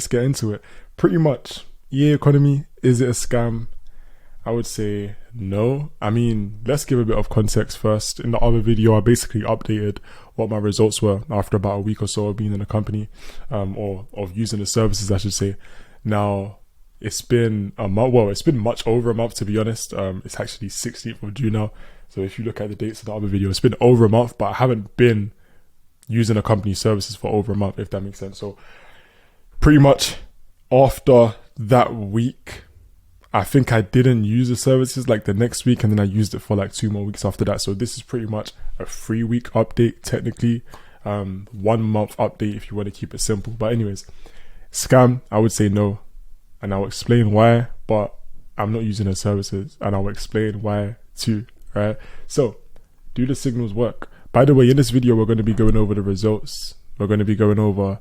Let's get into it. Pretty much, Economy, is it a scam? I would say no. I mean, let's give a bit of context first. In the other video, I basically updated what my results were after about a week or so of being in the company, or of using the services, I should say. Now, it's been a month. Well, it's been much over a month, to be honest. It's actually 16th of June now. So if you look at the dates of the other video, it's been over a month, but I haven't been using a company services for over a month, if that makes sense. So pretty much after that week, I think I didn't use the services like the next week, and then I used it for like 2 more weeks after that. So this is pretty much a 3-week update, technically. 1 month update if you want to keep it simple. But anyways, scam, I would say no. And I'll explain why, but I'm not using the services, and I'll explain why too, right? So, do the signals work? By the way, in this video, we're going to be going over the results. We're going to be going over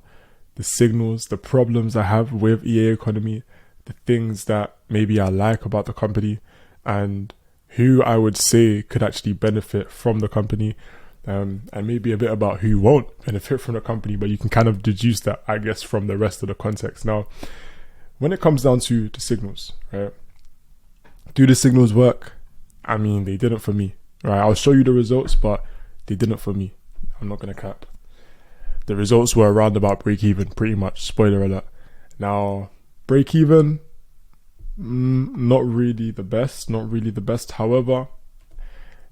the signals, the problems I have with Economy, the things that maybe I like about the company, and who I would say could actually benefit from the company, and maybe a bit about who won't benefit from the company, but you can kind of deduce that, I guess, from the rest of the context. Now, when it comes down to the signals, right? Do the signals work? I mean, they didn't for me, right? I'll show you the results, but they didn't for me. I'm not going to cap. The results were around about break even, pretty much. Spoiler alert. Now, break even, not really the best, not really the best. However,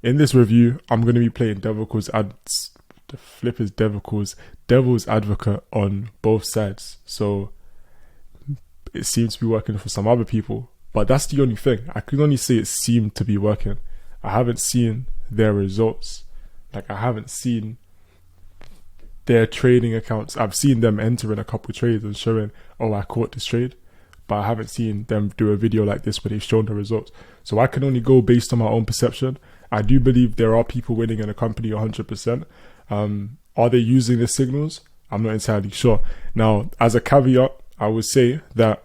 in this review, I'm going to be playing devil's advocate on both sides. So it seems to be working for some other people, but that's the only thing. I can only say it seemed to be working. I haven't seen their results. Like, I haven't seen their trading accounts. I've seen them entering a couple of trades and showing, oh, I caught this trade, but I haven't seen them do a video like this where they've shown the results. So I can only go based on my own perception. I do believe there are people winning in a company 100%. Are they using the signals? I'm not entirely sure. Now, as a caveat, I would say that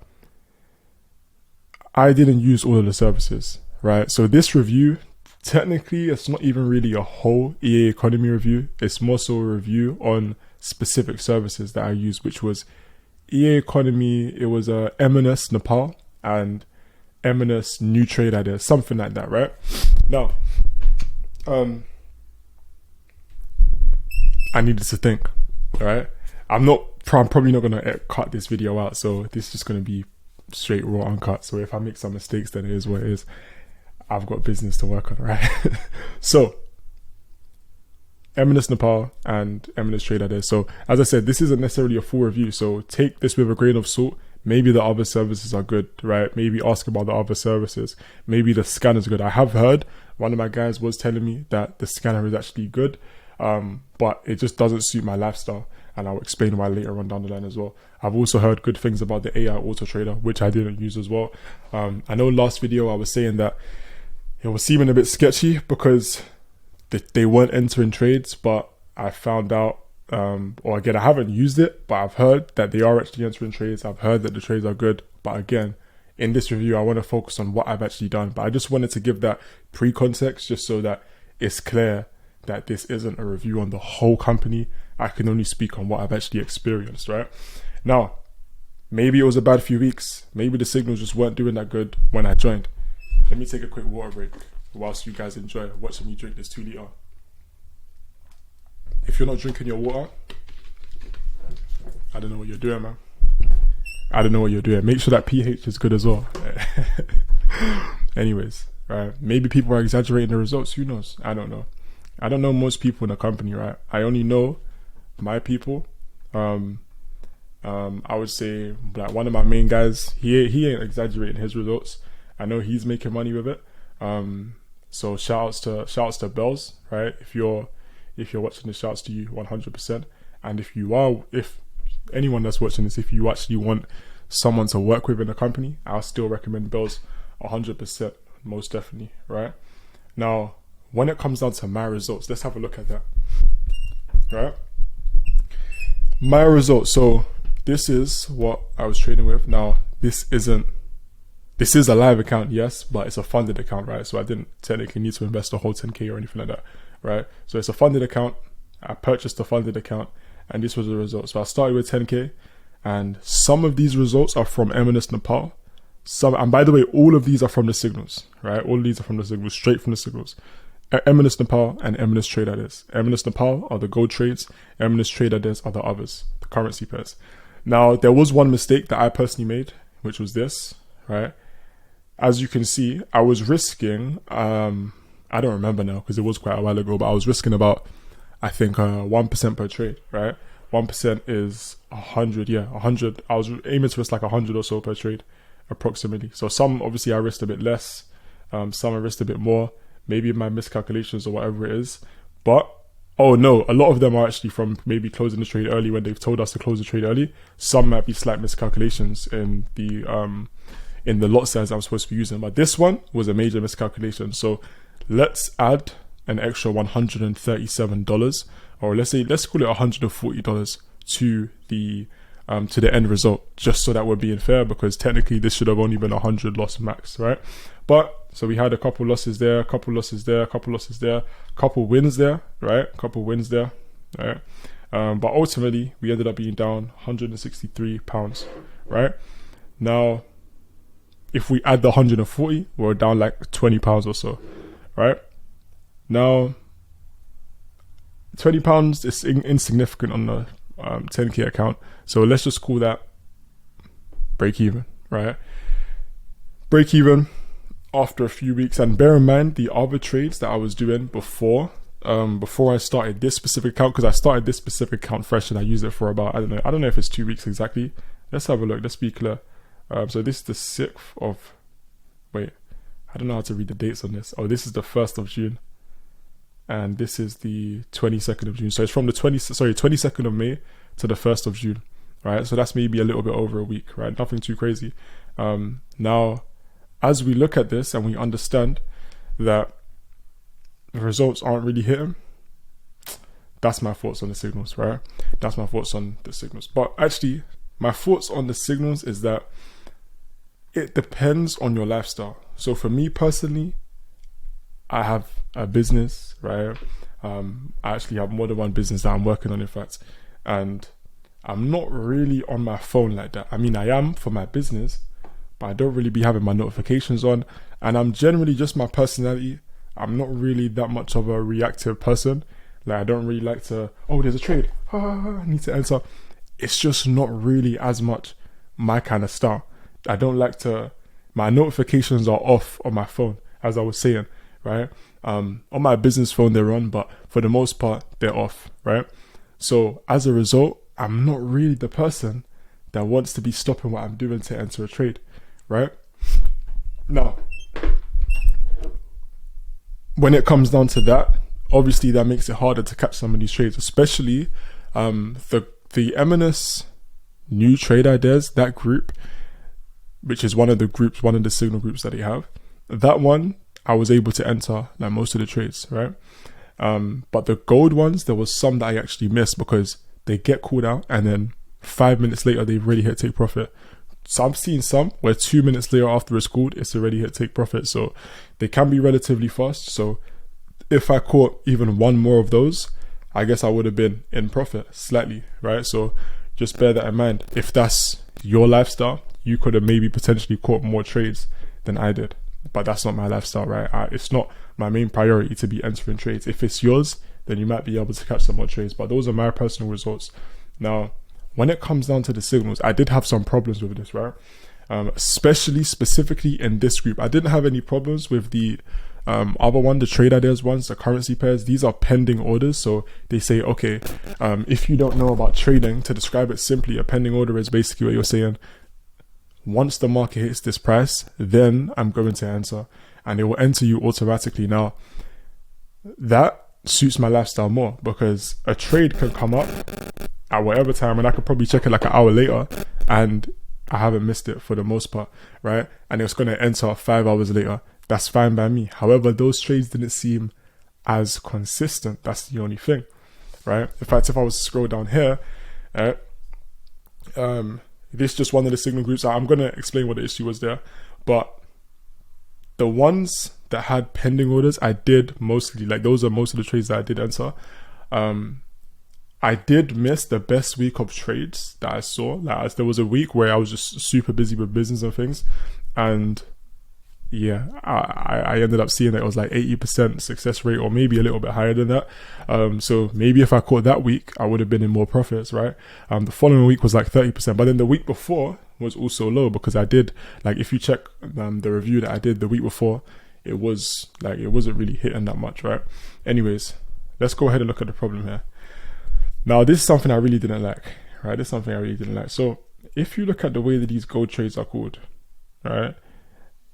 I didn't use all of the services, right? So this review, technically, it's not even really a whole Economy review. It's more so a review on specific services that I used, which was Economy. It was Eminus Nepal and Eminus New Trade idea, something like that, right? Now, I needed to think, right? I'm probably not going to cut this video out, so this is just going to be straight raw uncut. So if I make some mistakes, then it is what it is. I've got business to work on, right? So Eminus Nepal and Eminus Trade are there. So as I said, this isn't necessarily a full review, so take this with a grain of salt. Maybe the other services are good, right? Maybe ask about the other services. Maybe the scanner is good. I have heard, one of my guys was telling me that the scanner is actually good, but it just doesn't suit my lifestyle, and I'll explain why later on down the line as well. I've also heard good things about the AI autotrader, which I didn't use as well. I know last video I was saying that it was seeming a bit sketchy because they weren't entering trades, but I found out, or again, I haven't used it, but I've heard that they are actually entering trades. I've heard that the trades are good, but again, in this review, I want to focus on what I've actually done. But I just wanted to give that pre-context just so that it's clear that this isn't a review on the whole company. I can only speak on what I've actually experienced, right? Now, maybe it was a bad few weeks. Maybe the signals just weren't doing that good when I joined. Let me take a quick water break whilst you guys enjoy watching me drink this 2 liter. If you're not drinking your water, I don't know what you're doing, man. I don't know what you're doing. Make sure that pH is good as well. Anyways, right? Maybe people are exaggerating the results. Who knows? I don't know. I don't know most people in the company, right? I only know my people. I would say like one of my main guys, he ain't exaggerating his results. I know he's making money with it. So shout outs to Bells, right? If you're watching this, shouts to you 100%. And if anyone that's watching this, if you actually want someone to work with in the company, I'll still recommend Bells 100%, most definitely, right? Now, when it comes down to my results, let's have a look at that, right? My results. So this is what I was trading with. Now, this is a live account, yes, but it's a funded account, right? So I didn't technically need to invest a whole 10K or anything like that, right? So it's a funded account. I purchased a funded account, and this was the result. So I started with 10K, And some of these results are from Eminus Nepal. And by the way, all of these are from the signals, right? All of these are from the signals, straight from the signals. Eminus Nepal and Eminus Trade Ideas. Eminus Nepal are the gold trades. Eminus Trade Ideas are the others, the currency pairs. Now, there was one mistake that I personally made, which was this, right? As you can see, I was risking, I don't remember now because it was quite a while ago, but I was risking about, I think, 1% per trade, right? 1% is 100, 100. I was aiming to risk like 100 or so per trade, approximately. So some, obviously, I risked a bit less. Some I risked a bit more. Maybe my miscalculations or whatever it is. But, oh no, a lot of them are actually from maybe closing the trade early when they've told us to close the trade early. Some might be slight miscalculations in the lot size I'm supposed to be using. But this one was a major miscalculation. So let's add an extra $137, or let's call it $140 to the end result, just so that we're being fair, because technically this should have only been 100 loss max, right? But so we had a couple losses there, a couple losses there, a couple losses there, a couple wins there, right? A couple wins there, right? But ultimately we ended up being down £163, right? Now, if we add the 140, we're down like £20 or so, right? Now, £20 is insignificant on the 10k account, so let's just call that break even, right? Break even after a few weeks. And bear in mind the other trades that I was doing before I started this specific account, because I started this specific account fresh and I used it for about, I don't know if it's 2 weeks exactly. Let's have a look, let's be clear. So this is the 6th of, wait, I don't know how to read the dates on this. Oh, this is the 1st of June. And this is the 22nd of June. So it's from the 22nd of May to the 1st of June, right? So that's maybe a little bit over a week, right? Nothing too crazy. Now, as we look at this and we understand that the results aren't really hitting, that's my thoughts on the signals, right? That's my thoughts on the signals. But actually, my thoughts on the signals is that it depends on your lifestyle. So for me personally, I have a business, right? I actually have more than one business that I'm working on, in fact. And I'm not really on my phone like that. I mean, I am for my business, but I don't really be having my notifications on. And I'm generally, just my personality, I'm not really that much of a reactive person. Like, I don't really like to, oh, there's a trade, I need to enter. It's just not really as much my kind of style. I don't like to, my notifications are off on my phone, as I was saying, right? On my business phone they're on, but for the most part they're off, right? So as a result, I'm not really the person that wants to be stopping what I'm doing to enter a trade, right? Now, when it comes down to that, obviously that makes it harder to catch some of these trades, especially the Eminus New Trade Ideas, that group, which is one of the signal groups that they have. That one, I was able to enter like most of the trades, right? But the gold ones, there was some that I actually missed because they get called out and then 5 minutes later they've already hit take profit. So I'm seeing some where 2 minutes later after it's called, it's already hit take profit. So they can be relatively fast. So if I caught even one more of those, I guess I would have been in profit slightly, right? So just bear that in mind. If that's your lifestyle, you could have maybe potentially caught more trades than I did. But that's not my lifestyle, right? It's not my main priority to be entering trades. If it's yours, then you might be able to catch some more trades. But those are my personal results. Now, when it comes down to the signals, I did have some problems with this, right? Specifically in this group. I didn't have any problems with the other one, the trade ideas ones, the currency pairs. These are pending orders. So they say, okay, if you don't know about trading, to describe it simply, a pending order is basically what you're saying. Once the market hits this price, then I'm going to enter, and it will enter you automatically. Now, that suits my lifestyle more because a trade can come up at whatever time and I could probably check it like an hour later and I haven't missed it for the most part, right? And it's going to enter 5 hours later. That's fine by me. However, those trades didn't seem as consistent. That's the only thing, right? In fact, if I was to scroll down here, this is just one of the signal groups. I'm going to explain what the issue was there. But the ones that had pending orders, I did mostly, like those are most of the trades that I did enter. I did miss the best week of trades that I saw. Like, there was a week where I was just super busy with business and things, and yeah, I ended up seeing that it was like 80% success rate, or maybe a little bit higher than that. So maybe if I caught that week, I would have been in more profits, right? The following week was like 30%, but then the week before was also low, because I did, like, if you check the review that I did the week before, it was like, it wasn't really hitting that much, right? Anyways, let's go ahead and look at the problem here. Now, this is something I really didn't like, right? This is something I really didn't like. So if you look at the way that these gold trades are called, right?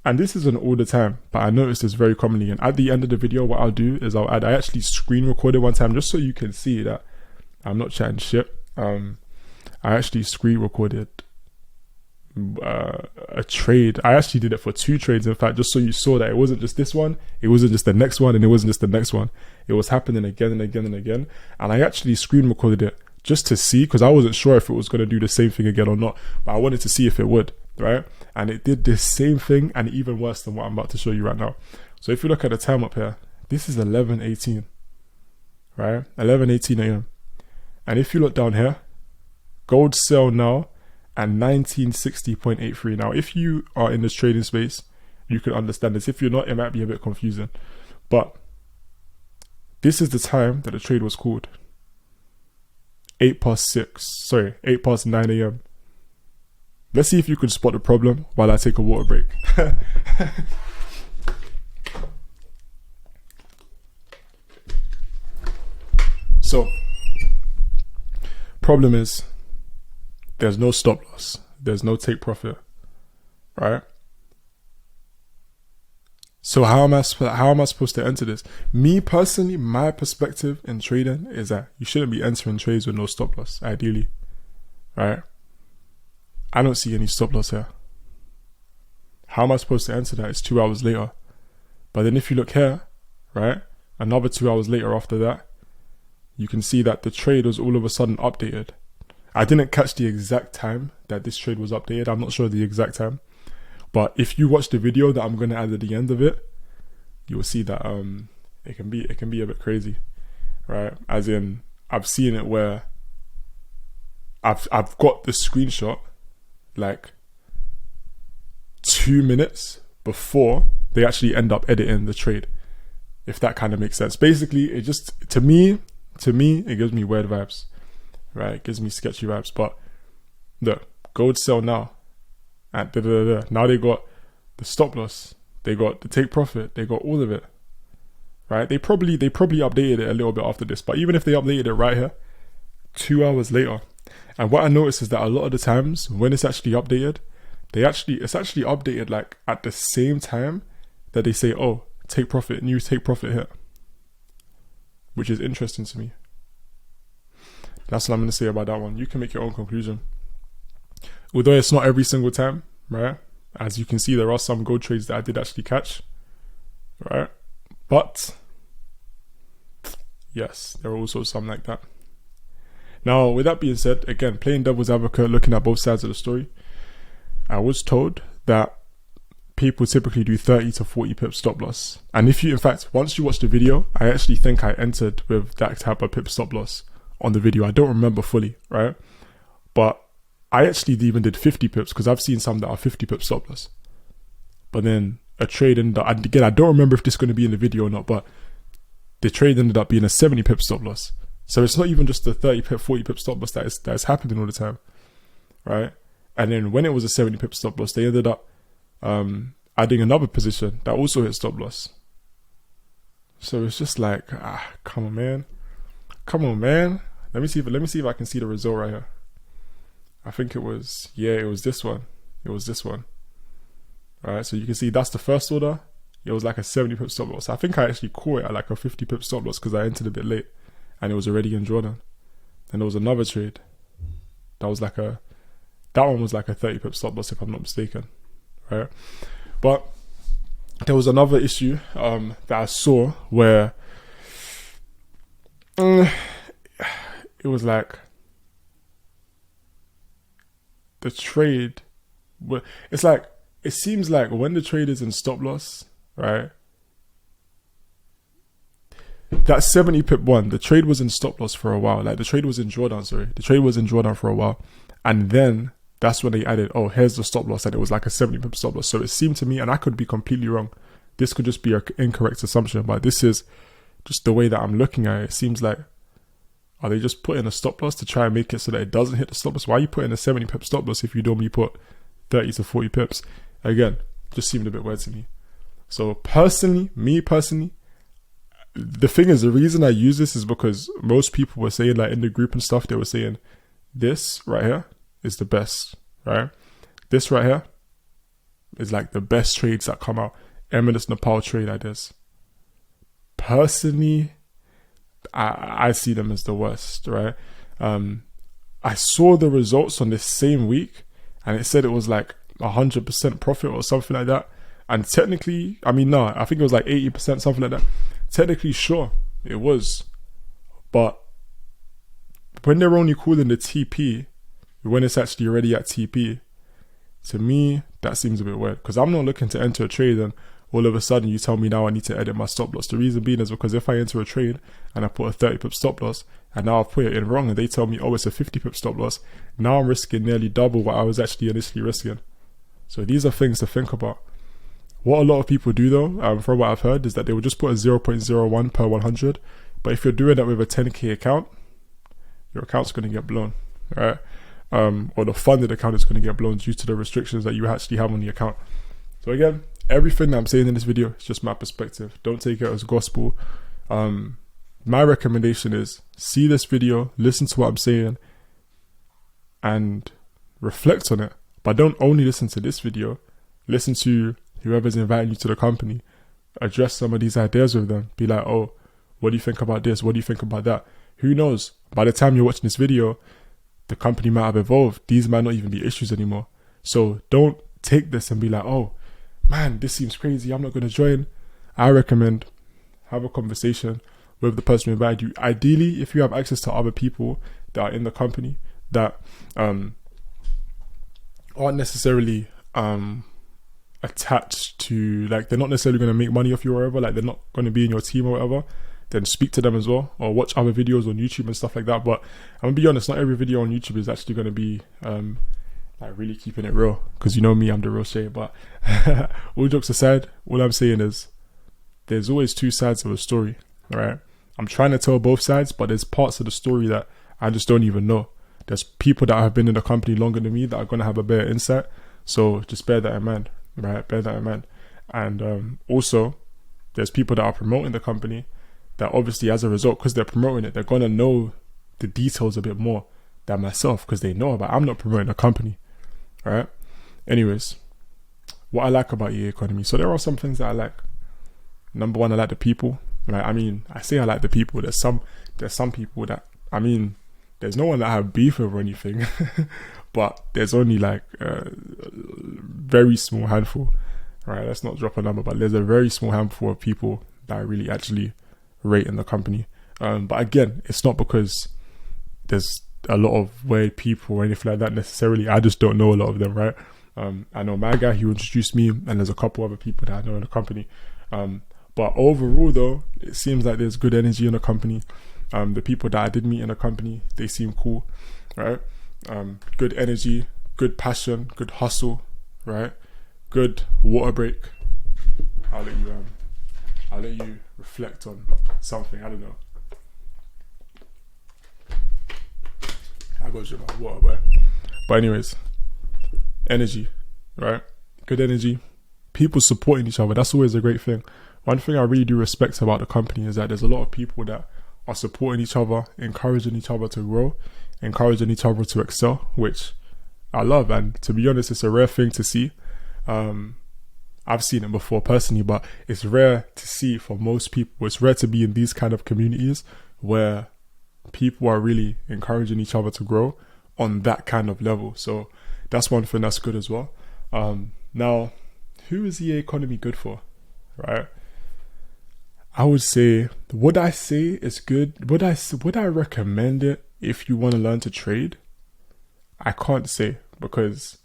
And this isn't all the time, but I noticed this very commonly. And at the end of the video, what I'll do is I actually screen recorded one time, just so you can see that I'm not chatting shit. I actually screen recorded a trade. I actually did it for 2 trades, in fact, just so you saw that it wasn't just this one, it wasn't just the next one, and it wasn't just the next one. It was happening again and again and again. And I actually screen recorded it just to see, because I wasn't sure if it was going to do the same thing again or not, but I wanted to see if it would, right? And it did the same thing, and even worse than what I'm about to show you right now. So if you look at the time up here, this is 11:18, right? 11:18 a.m. And if you look down here, gold sell now at 1960.83. Now, if you are in this trading space, you can understand this. If you're not, it might be a bit confusing. But this is the time that the trade was called. 8 past 9 a.m. Let's see if you can spot the problem while I take a water break. So, problem is, there's no stop loss. There's no take profit, right? So how am I supposed to enter this? Me personally, my perspective in trading is that you shouldn't be entering trades with no stop loss, ideally, right? I don't see any stop loss here. How am I supposed to enter that? It's 2 hours later. But then if you look here, right, another 2 hours later after that, you can see that the trade was all of a sudden updated. I didn't catch the exact time that this trade was updated. I'm not sure the exact time. But if you watch the video that I'm going to add at the end of it, you'll see that it can be a bit crazy, right? As in, I've seen it where I've got the screenshot like 2 minutes before they actually end up editing the trade, if that kind of makes sense. Basically, it just, to me, it gives me weird vibes, right? It gives me sketchy vibes. But look, gold sell now at now they got the stop loss, they got the take profit, they got all of it, right? They probably updated it a little bit after this, but even if they updated it right here, 2 hours later. And what I noticed is that a lot of the times when it's actually updated, it's actually updated like at the same time that they say, oh, take profit, new take profit here, which is interesting to me. That's what I'm going to say about that one. You can make your own conclusion. Although it's not every single time, right? As you can see, there are some gold trades that I did actually catch, right? But yes, there are also some like that. Now, with that being said, again, playing devil's advocate, looking at both sides of the story, I was told that people typically do 30 to 40 pips stop loss. And if you, in fact, once you watch the video, I actually think I entered with that type of pip stop loss on the video. I don't remember fully, right? But I actually even did 50 pips, because I've seen some that are 50 pips stop loss. But then a trade ended up, and again, I don't remember if this is going to be in the video or not, but the trade ended up being a 70 pip stop loss. So it's not even just the 30 pip, 40 pip stop loss that is happening all the time, right? And then when it was a 70 pip stop loss, they ended up adding another position that also hit stop loss. So it's just like, come on, man. Let me see if I can see the result right here. I think it was this one. All right, so you can see that's the first order. It was like a 70 pip stop loss. I think I actually caught it at like a 50 pip stop loss because I entered a bit late and it was already in Jordan. Then there was another trade that one was like a 30 pip stop loss, if I'm not mistaken, right? But there was another issue that I saw where it was like the trade, it's like, it seems like when the trade is in stop loss, right, that 70 pip one, the trade was in stop loss for a while. Like the trade was in drawdown, sorry. The trade was in drawdown for a while. And then that's when they added, oh, here's the stop loss. And it was like a 70 pip stop loss. So it seemed to me, and I could be completely wrong. This could just be an incorrect assumption, but this is just the way that I'm looking at it. It seems like, are they just putting a stop loss to try and make it so that it doesn't hit the stop loss? Why are you putting a 70 pip stop loss if you normally put 30 to 40 pips? Again, just seemed a bit weird to me. So personally, the thing is, the reason I use this is because most people were saying, like in the group and stuff, they were saying this right here is the best, right? This right here is like the best trades that come out. Eminus Nepal trade ideas. Personally, I see them as the worst, right? I saw the results on this same week and it said it was like 100% profit or something like that. And technically, I mean, no, I think it was like 80%, something like that. Technically, sure, it was. But when they're only calling the TP, when it's actually already at TP, to me, that seems a bit weird. Because I'm not looking to enter a trade and all of a sudden you tell me now I need to edit my stop loss. The reason being is because if I enter a trade and I put a 30 pip stop loss and now I've put it in wrong and they tell me, oh, it's a 50 pip stop loss, now I'm risking nearly double what I was actually initially risking. So these are things to think about. What a lot of people do though, from what I've heard, is that they will just put a 0.01 per 100. But if you're doing that with a 10k account, your account's going to get blown, right? Or the funded account is going to get blown due to the restrictions that you actually have on the account. So again, everything that I'm saying in this video is just my perspective. Don't take it as gospel. My recommendation is see this video, listen to what I'm saying, and reflect on it. But don't only listen to this video. Listen to whoever's inviting you to the company. Address some of these ideas with them. Be like, oh, what do you think about this? What do you think about that? Who knows? By the time you're watching this video, the company might have evolved. These might not even be issues anymore. So don't take this and be like, oh, man, this seems crazy. I'm not going to join. I recommend have a conversation with the person who invited you. Ideally, if you have access to other people that are in the company that aren't necessarily attached to, like, they're not necessarily going to make money off you or whatever, like they're not going to be in your team or whatever, then speak to them as well, or watch other videos on YouTube and stuff like that. But I'm gonna be honest, not every video on YouTube is actually going to be like really keeping it real, because you know me, I'm the real shit. But all jokes aside, all I'm saying is there's always two sides of a story, right? I'm trying to tell both sides, but there's parts of the story that I just don't even know. There's people that have been in the company longer than me that are going to have a better insight. So just bear that in mind, right? Bear that in mind. And also, there's people that are promoting the company that obviously as a result, because they're promoting it, they're going to know the details a bit more than myself, because they know about it. I'm not promoting a company, right? Anyways, what I like about Eaconomy. So there are some things that I like. Number one, I like the people. Right? I mean, I say I like the people. There's some people that, I mean, there's no one that I have beef with or anything, but there's only like a very small handful, right? Let's not drop a number, but there's a very small handful of people that I really actually rate in the company. But again, it's not because there's a lot of weird people or anything like that necessarily. I just don't know a lot of them, right? I know my guy, he introduced me, and there's a couple other people that I know in the company. But overall though, it seems like there's good energy in the company. The people that I did meet in the company, they seem cool, right? Good energy, good passion, good hustle, right? Good water break. I'll let you reflect on something. I don't know. I got you about water, but anyways, energy, right? Good energy. People supporting each other. That's always a great thing. One thing I really do respect about the company is that there's a lot of people that are supporting each other, encouraging each other to grow, encouraging each other to excel, which I love. And to be honest, it's a rare thing to see. I've seen it before personally, but it's rare to see for most people. It's rare to be in these kind of communities where people are really encouraging each other to grow on that kind of level. So that's one thing that's good as well. Now, who is Eaconomy good for, right? I would say, would I say it's good? Would I recommend it if you want to learn to trade? I can't say, because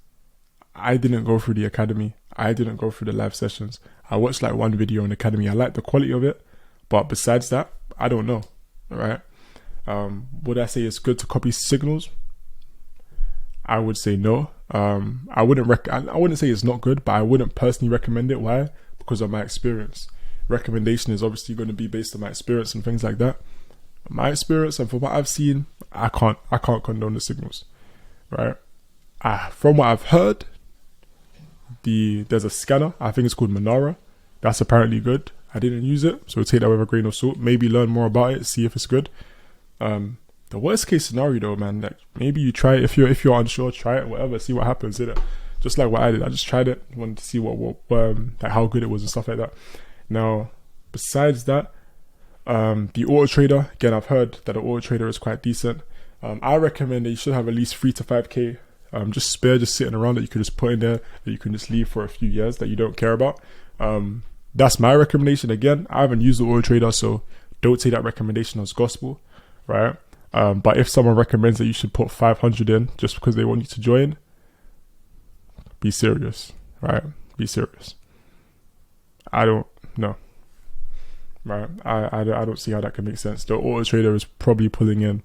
I didn't go through the academy. I didn't go through the live sessions. I watched like one video on the academy. I liked the quality of it, but besides that, I don't know, right? Would I say it's good to copy signals? I would say no. I wouldn't say it's not good, but I wouldn't personally recommend it. Why? Because of my experience. Recommendation is obviously going to be based on my experience and things like that. My experience and from what I've seen, I can't condone the signals, right? From what I've heard, there's a scanner, I think it's called Monara, that's apparently good. I didn't use it, so take that with a grain of salt. Maybe learn more about it, see if it's good. The worst case scenario though, man, like maybe you try it if you're unsure, try it, whatever, see what happens, innit? Just like what I did, I just tried it, wanted to see what like how good it was and stuff like that. Now, besides that, the autotrader, again, I've heard that the autotrader is quite decent. I recommend that you should have at least 3 to 5k just spare, just sitting around that you could just put in there, that you can just leave for a few years that you don't care about. That's my recommendation. Again, I haven't used the autotrader, so don't take that recommendation as gospel, right? But if someone recommends that you should put 500 in just because they want you to join, be serious, right? Be serious. I don't know, right? I don't see how that can make sense. The autotrader is probably pulling in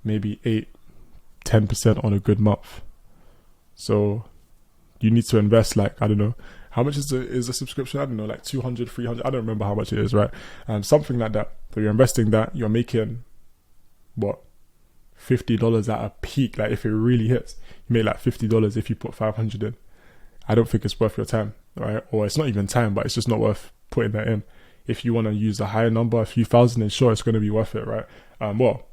maybe 8-10% on a good month. So you need to invest like, I don't know, how much is a subscription? I don't know, like 200, 300. I don't remember how much it is, right? Something like that. So you're investing that, you're making what, $50 at a peak. Like if it really hits, you make like $50 if you put 500 in. I don't think it's worth your time, right? Or it's not even time, but it's just not worth putting that in. If you want to use a higher number, a few thousand, then sure, it's going to be worth it, right? Well,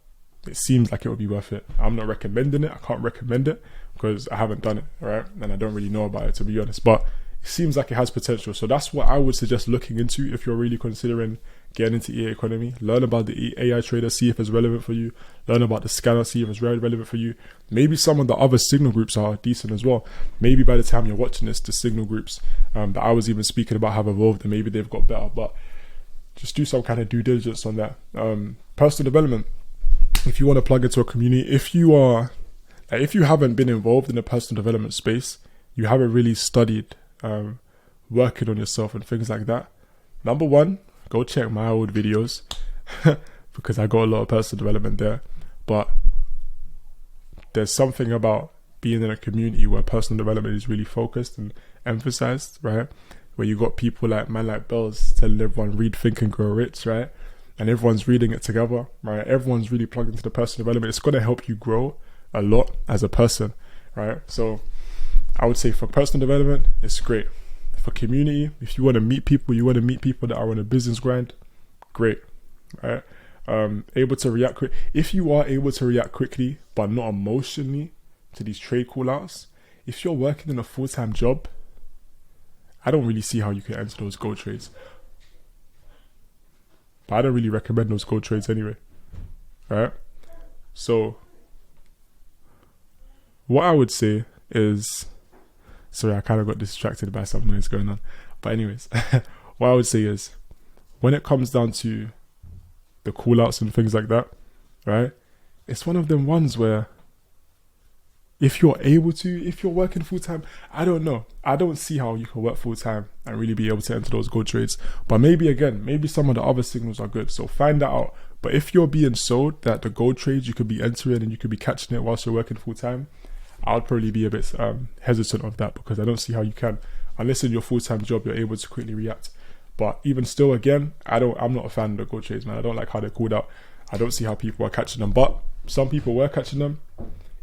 it seems like it would be worth it. I'm not recommending it. I can't recommend it because I haven't done it, right? And I don't really know about it, to be honest, but it seems like it has potential. So that's what I would suggest looking into if you're really considering getting into Eaconomy. Learn about the AI trader, see if it's relevant for you. Learn about the scanner, see if it's relevant for you. Maybe some of the other signal groups are decent as well. Maybe by the time you're watching this, the signal groups that I was even speaking about have evolved and maybe they've got better, but just do some kind of due diligence on that. Personal development, if you want to plug into a community, if you haven't been involved in the personal development space, you haven't really studied working on yourself and things like that, number one, go check my old videos because I got a lot of personal development there. But there's something about being in a community where personal development is really focused and emphasized, right? Where you got people like man like Bells telling everyone read, think and grow rich, right? And everyone's reading it together, right? Everyone's really plugged into the personal development. It's going to help you grow a lot as a person, right? So I would say for personal development, it's great. For community, if you want to meet people, that are on a business grind, great, right? Able to react quick. If you are able to react quickly, but not emotionally to these trade callouts, if you're working in a full-time job, I don't really see how you can enter those gold trades. But I don't really recommend those gold trades anyway, right? So what I would say is, sorry, I kind of got distracted by some noise going on. But anyways, what I would say is, when it comes down to the call outs and things like that, right? It's one of them ones where if you're working full time, I don't know. I don't see how you can work full time and really be able to enter those gold trades. But maybe some of the other signals are good. So find that out. But if you're being sold that the gold trades you could be entering and you could be catching it whilst you're working full time, I would probably be a bit hesitant of that because I don't see how you can, unless in your full-time job you're able to quickly react. But even still, again, I'm not a fan of the gold trades, man. I don't like how they're called out. I don't see how people are catching them, but some people were catching them.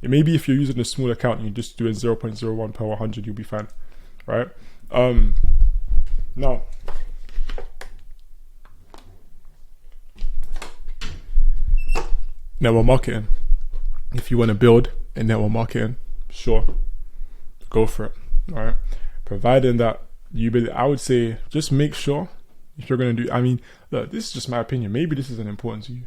Maybe if you're using a small account and you're just doing 0.01 per 100, you'll be fine, right? Now, network marketing. If you want to build in network marketing, sure, go for it. All right, providing that I would say just make sure if you're going to do, I mean, look, this is just my opinion, maybe this isn't important to you,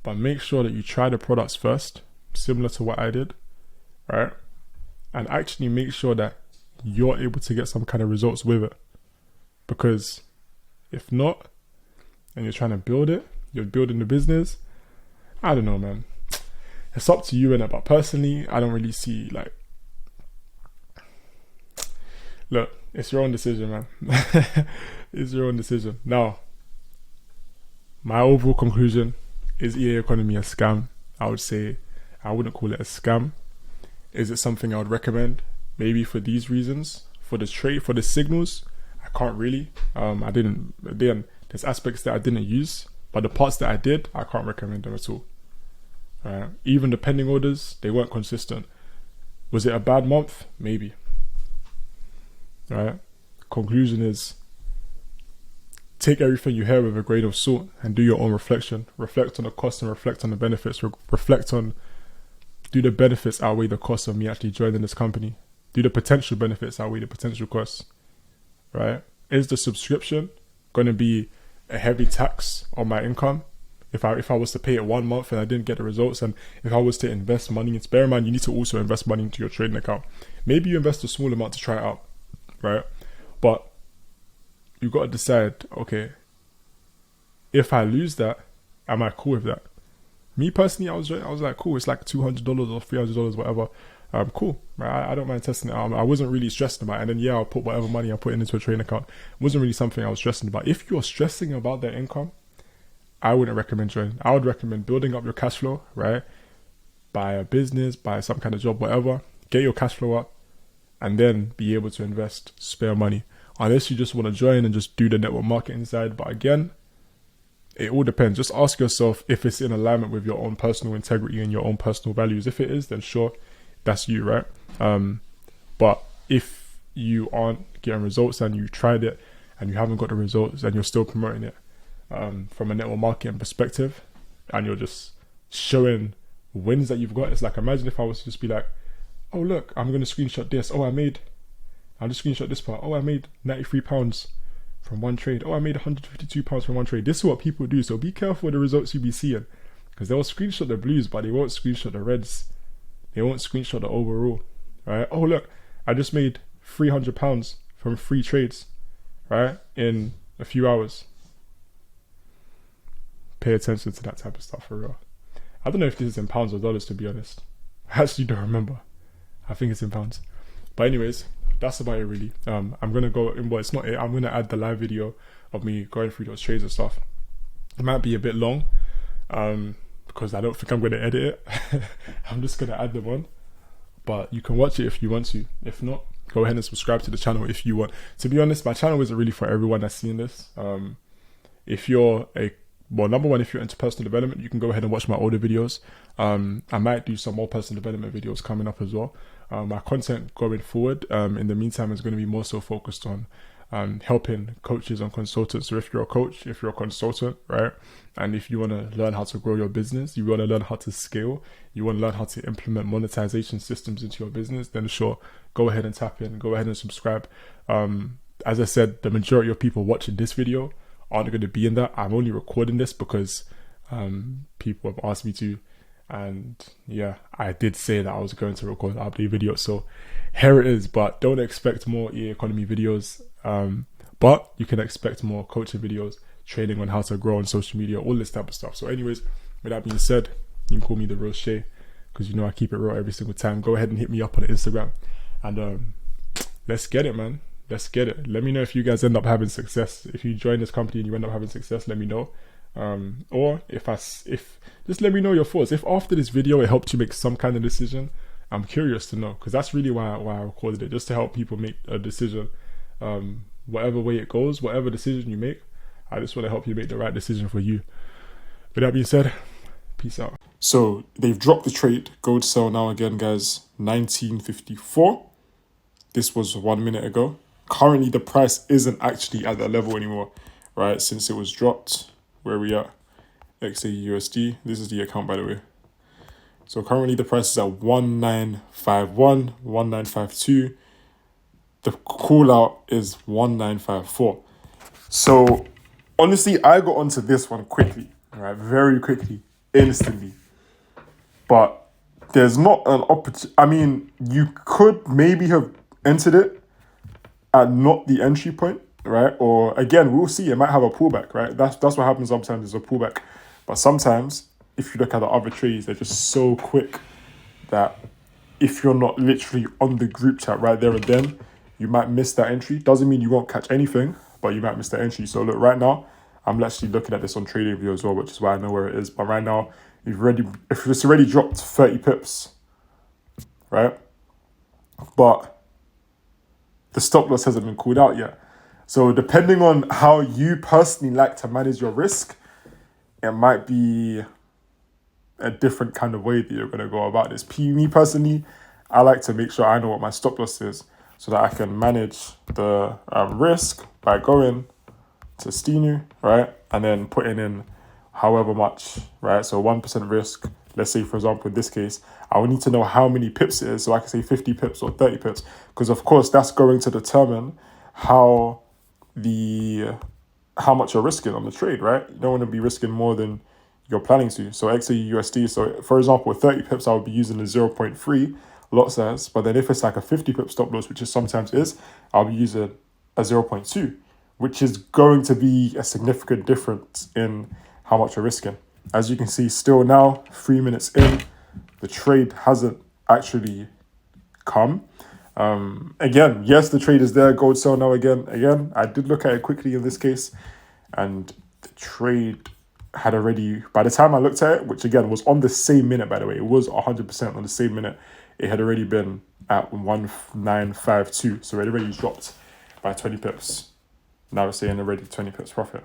but make sure that you try the products first, similar to what I did, right? And actually make sure that you're able to get some kind of results with it, because if not, and you're trying to build it, you're building the business, I don't know, man. It's up to you, but personally, I don't really see, like, look, it's your own decision, man. It's your own decision. Now, my overall conclusion is Economy a scam? I would say I wouldn't call it a scam. Is it something I would recommend? Maybe for these reasons. For the trade, for the signals, I can't really. There's aspects that I didn't use, but the parts that I did, I can't recommend them at all. Even the pending orders, they weren't consistent. Was it a bad month? Maybe. Conclusion is, take everything you hear with a grain of salt and do your own reflection. Reflect on the costs and reflect on the benefits. Do the benefits outweigh the cost of me actually joining this company? Do the potential benefits outweigh the potential costs? Is the subscription going to be a heavy tax on my income if I was to pay it 1 month and I didn't get the results? And if I was to invest money into, bear in mind, you need to also invest money into your trading account. Maybe you invest a small amount to try it out, but you got to decide, okay, if I lose that, am I cool with that? Me personally, I was like, cool, it's like $200 or $300, whatever. Cool, I don't mind testing it out. I wasn't really stressing about it. And then I'll put whatever money I put into a trading account. It wasn't really something I was stressing about. If you're stressing about their income, I wouldn't recommend joining. I would recommend building up your cash flow, buy a business, buy some kind of job, whatever, get your cash flow up, and then be able to invest spare money. Unless you just want to join and just do the network marketing side. But again, it all depends. Just ask yourself if it's in alignment with your own personal integrity and your own personal values. If it is, then sure, that's you, right? But if you aren't getting results and you tried it and you haven't got the results and you're still promoting it from a network marketing perspective, and you're just showing wins that you've got, it's like, imagine if I was to just be like, oh look, I'm going to screenshot this. I'll just screenshot this part. Oh, I made £93 from one trade. Oh, I made £152 from one trade. This is what people do. So be careful with the results you be seeing, because they'll screenshot the blues, but they won't screenshot the reds. They won't screenshot the overall, Oh, look, I just made £300 from 3 trades, in a few hours. Pay attention to that type of stuff for real. I don't know if this is in pounds or dollars, to be honest. I actually don't remember. I think it's in pounds. But anyways, that's about it really. I'm going to go in, but it's not it. I'm going to add the live video of me going through those trades and stuff. It might be a bit long, because I don't think I'm going to edit it. I'm just going to add them on. But you can watch it if you want to. If not, go ahead and subscribe to the channel if you want. To be honest, my channel isn't really for everyone that's seeing this. If you're number one, if you're into personal development, you can go ahead and watch my older videos. I might do some more personal development videos coming up as well. My content going forward, in the meantime, is going to be more so focused on helping coaches and consultants. So if you're a coach, if you're a consultant, and if you want to learn how to grow your business, you want to learn how to scale, you want to learn how to implement monetization systems into your business, then sure, go ahead and tap in, go ahead and subscribe. As I said, the majority of people watching this video aren't going to be in that. I'm only recording this because people have asked me to, and yeah, I did say that I was going to record an update video, so here it is. But don't expect more economy videos, but you can expect more coaching videos, training on how to grow on social media, all this type of stuff. So anyways, with that being said, you can call me the real Shay, because you know I keep it real every single time. Go ahead and hit me up on Instagram, and let's get it, man. Let's get it. Let me know if you guys end up having success. If you join this company and you end up having success, let me know. Or if just let me know your thoughts. If after this video it helped you make some kind of decision, I'm curious to know, because that's really why I recorded it, just to help people make a decision. Whatever way it goes, whatever decision you make, I just want to help you make the right decision for you. With that being said, peace out. So they've dropped the trade. Gold sell now again, guys. 1954. This was 1 minute ago. Currently, the price isn't actually at that level anymore, since it was dropped. Where we at? XAUSD. This is the account, by the way. So currently, the price is at 1951, 1952. The call out is 1954. So honestly, I got onto this one quickly, very quickly, instantly. But there's not an opportunity. I mean, you could maybe have entered it at not the entry point, or again, we'll see, it might have a pullback, that's what happens sometimes, is a pullback. But sometimes if you look at the other trades, they're just so quick that if you're not literally on the group chat right there and then, you might miss that entry. Doesn't mean you won't catch anything, but you might miss that entry. So look, right now I'm actually looking at this on TradingView as well, which is why I know where it is. But right now, if it's already dropped 30 pips, right? But the stop loss hasn't been called out yet. So depending on how you personally like to manage your risk, it might be a different kind of way that you're going to go about this. Me personally, I like to make sure I know what my stop loss is so that I can manage the risk by going to Xenai, right? And then putting in however much, right? So 1% risk, let's say, for example, in this case, I would need to know how many pips it is so I can say 50 pips or 30 pips. Because, of course, that's going to determine how much you're risking on the trade, right? You don't want to be risking more than you're planning to. So XAUUSD, so for example, with 30 pips, I would be using a 0.3 lot size. But then if it's like a 50 pip stop loss, which it sometimes is, I'll be using a 0.2, which is going to be a significant difference in how much you're risking. As you can see, still now, 3 minutes in, the trade hasn't actually come. Again, yes, the trade is there. Gold sell now again. Again, I did look at it quickly in this case, and the trade had already, by the time I looked at it, which again was on the same minute, by the way, it was 100% on the same minute, it had already been at 1952. So it already dropped by 20 pips. Now it's saying already 20 pips profit.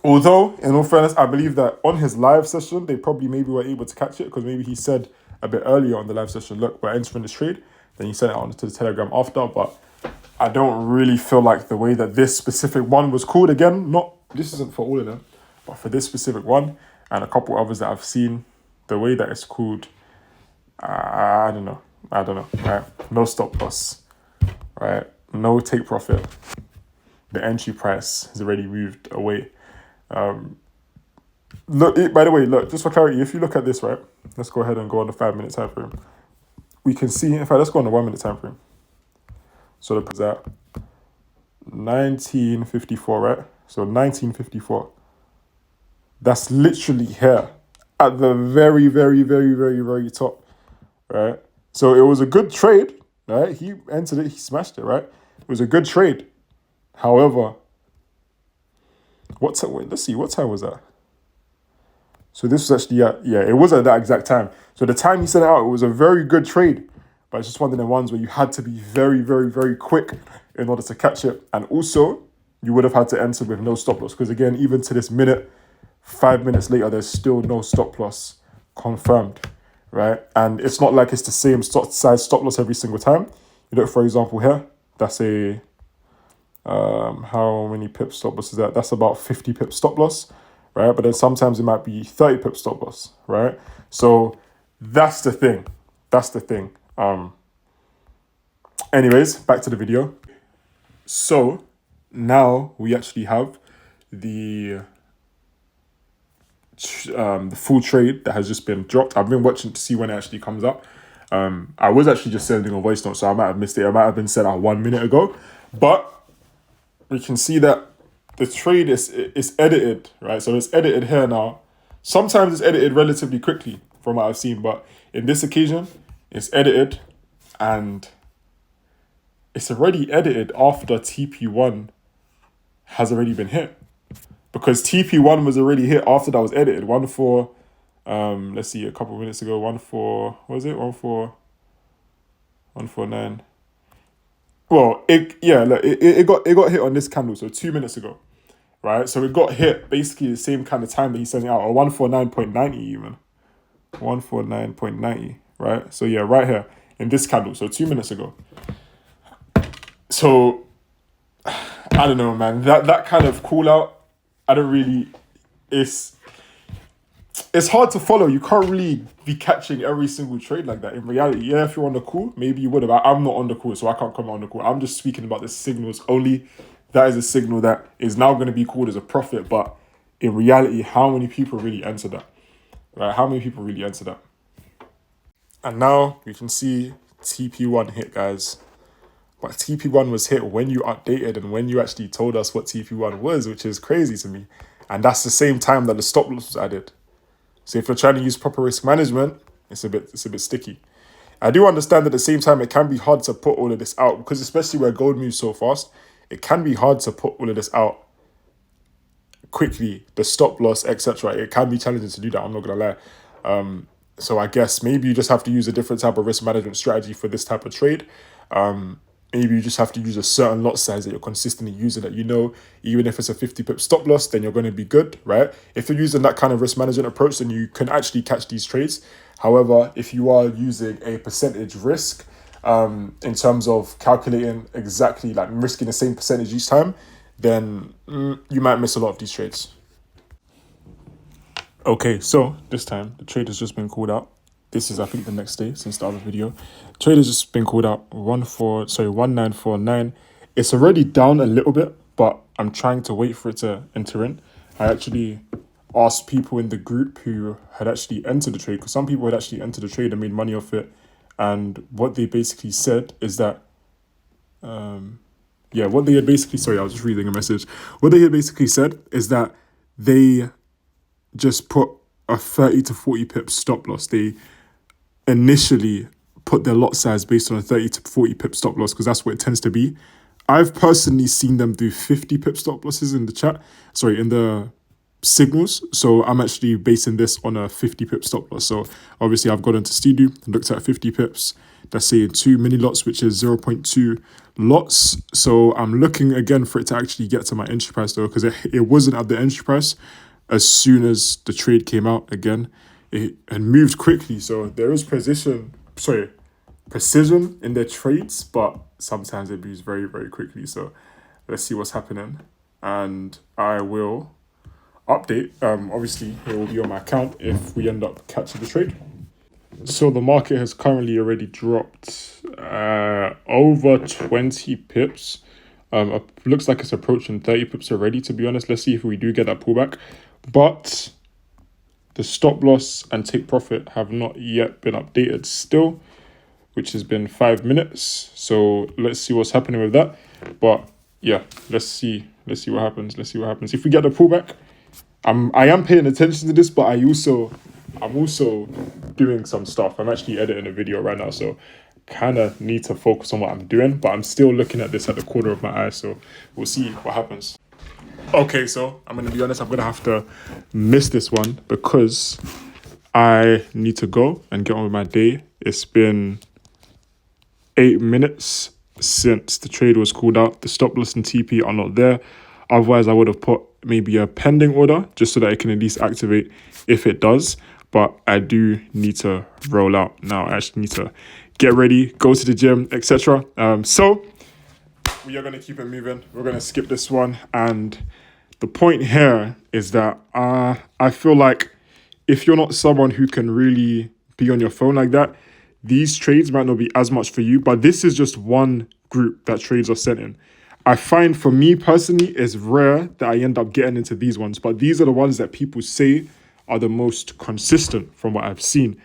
Although, in all fairness, I believe that on his live session, they probably maybe were able to catch it because maybe he said a bit earlier on the live session, look, we're entering this trade. Then he sent it on to the Telegram after. But I don't really feel like the way that this specific one was called, again, this isn't for all of them, but for this specific one and a couple others that I've seen, the way that it's called, I don't know, right? No stop loss, right? No take profit. The entry price has already moved away. Look, by the way, look, just for clarity, if you look at this, right, let's go ahead and go on the 5 minute time frame. We can see, in fact, let's go on the 1 minute time frame. So that was at 1954, right? So 1954. That's literally here at the very, very, very, very, very top, right? So it was a good trade, right? He entered it, he smashed it, right? It was a good trade. However, let's see, what time was that? So this was actually, it was at that exact time. So the time he sent it out, it was a very good trade. But it's just one of the ones where you had to be very, very, very quick in order to catch it. And also, you would have had to enter with no stop loss. Because again, even to this minute, 5 minutes later, there's still no stop loss confirmed, right? And it's not like it's the same size stop loss every single time. You look, for example, here, that's a, how many pips stop loss is that? That's about 50 pip stop loss, right? But then sometimes it might be 30 pip stop loss, right? So that's the thing. Anyways, back to the video. So now we actually have the full trade that has just been dropped. I've been watching to see when it actually comes up. I was actually just sending a voice note, so I might have missed it. It might have been sent out 1 minute ago, but we can see that the trade is edited, right? So it's edited here now. Sometimes it's edited relatively quickly from what I've seen, but in this occasion, it's edited and it's already edited after TP1 has already been hit. Because TP1 was already hit after that was edited. 1-4, let's see, a couple of minutes ago, 1-4, what was it? 149. Well, it got hit on this candle, so 2 minutes ago, right? So it got hit basically the same kind of time that he's sending out, or 149.90 even. 149.90, right? So yeah, right here in this candle, so 2 minutes ago. So I don't know, man. That kind of call out, I don't really. It's hard to follow. You can't really be catching every single trade like that. In reality, yeah, if you're on the call, maybe you would have. I'm not on the call, so I can't comment on the call. I'm just speaking about the signals only. That is a signal that is now going to be called as a profit. But in reality, how many people really enter that? Right? How many people really enter that? And now you can see TP1 hit, guys. But TP1 was hit when you updated and when you actually told us what TP1 was, which is crazy to me. And that's the same time that the stop loss was added. So if you're trying to use proper risk management, it's a bit sticky. I do understand at the same time it can be hard to put all of this out because especially where gold moves so fast, it can be hard to put all of this out quickly, the stop loss, etc. It can be challenging to do that, I'm not gonna lie. So I guess maybe you just have to use a different type of risk management strategy for this type of trade. Maybe you just have to use a certain lot size that you're consistently using, that you know, even if it's a 50 pip stop loss, then you're going to be good, right? If you're using that kind of risk management approach, then you can actually catch these trades. However, if you are using a percentage risk, in terms of calculating exactly, like risking the same percentage each time, then you might miss a lot of these trades. Okay, so this time the trade has just been called out. This is, I think, the next day since the other video. Trade has just been called out. 1949. It's already down a little bit, but I'm trying to wait for it to enter in. I actually asked people in the group who had actually entered the trade, because some people had actually entered the trade and made money off it. And what they basically said is that, what they had basically, sorry, I was just reading a message. What they had basically said is that they just put a 30 to 40 pip stop loss. They initially put their lot size based on a 30 to 40 pip stop loss, because that's what it tends to be. I've personally seen them do 50 pip stop losses in the signals. So I'm actually basing this on a 50 pip stop loss. So obviously I've got into Steedo, looked at 50 pips. That's saying 2 mini lots, which is 0.2 lots. So I'm looking again for it to actually get to my entry price though, because it wasn't at the entry price. As soon as the trade came out again, it had moved quickly. So there is precision in their trades, but sometimes it moves very, very quickly. So let's see what's happening. And I will update. Obviously, it will be on my account if we end up catching the trade. So the market has currently already dropped over 20 pips. Looks like it's approaching 30 pips already, to be honest. Let's see if we do get that pullback. But the stop loss and take profit have not yet been updated still, which has been 5 minutes. So let's see what's happening with that. But yeah, let's see what happens. If we get the pullback, I am paying attention to this, but I'm also doing some stuff. I'm actually editing a video right now, so kind of need to focus on what I'm doing, but I'm still looking at this at the corner of my eye, so we'll see what happens. Okay, so I'm going to be honest, I'm going to have to miss this one because I need to go and get on with my day. It's been 8 minutes since the trade was called out. The stop loss and TP are not there. Otherwise, I would have put maybe a pending order just so that it can at least activate if it does. But I do need to roll out now. I actually need to get ready, go to the gym, etc. So we are going to keep it moving. We're going to skip this one. And the point here is that I feel like if you're not someone who can really be on your phone like that, these trades might not be as much for you. But this is just one group that trades are sent in. I find for me personally, it's rare that I end up getting into these ones. But these are the ones that people say are the most consistent from what I've seen.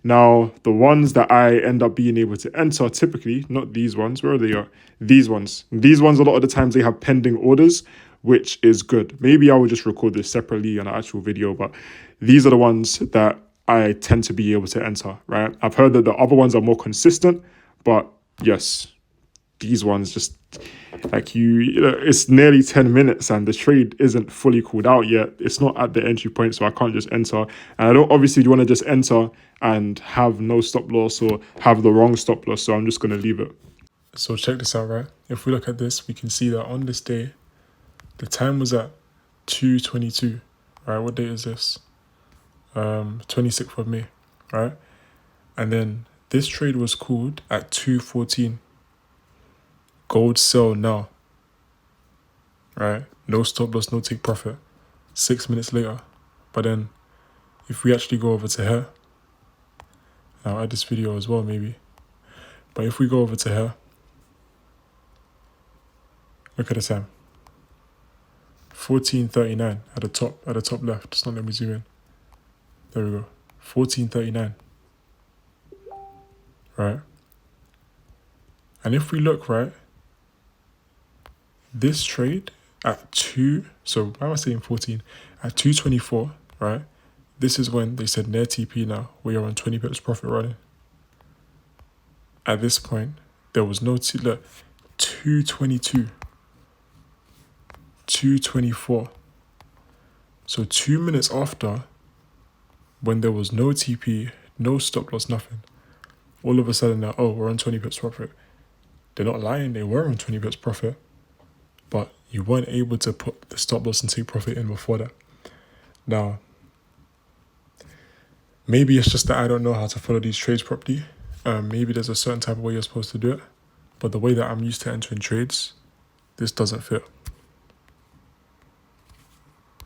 Now, the ones that I end up being able to enter, typically, not these ones, where they are, these ones. These ones, a lot of the times, they have pending orders, which is good. Maybe I will just record this separately on an actual video, but these are the ones that I tend to be able to enter, right? I've heard that the other ones are more consistent, but yes, these ones just, like it's nearly 10 minutes and the trade isn't fully called out yet. It's not at the entry point, so I can't just enter. And I don't obviously want to just enter and have no stop loss or have the wrong stop loss, so I'm just going to leave it. So check this out, right? If we look at this, we can see that on this day, the time was at 2:22, right? What date is this? 26th of May, right? And then this trade was called at 2:14. Gold sell now, right? No stop loss, no take profit. 6 minutes later. But then if we actually go over to here, I'll add this video as well maybe. But if we go over to here, look at the time. 14:39 at the top left. It's not, let me zoom in. There we go. 14:39. Right? And if we look, right, this trade at 2, so why am I saying 14? At 2:24, right? This is when they said near TP now. We are on 20 pips profit running. At this point, there was no look, 2:22. 2:24. So 2 minutes after, when there was no TP, no stop loss, nothing, all of a sudden they're, oh, we're on 20 pips profit. They're not lying, they were on 20 pips profit, but you weren't able to put the stop loss and take profit in before that. Now, maybe it's just that I don't know how to follow these trades properly. Maybe there's a certain type of way you're supposed to do it, but the way that I'm used to entering trades, this doesn't fit.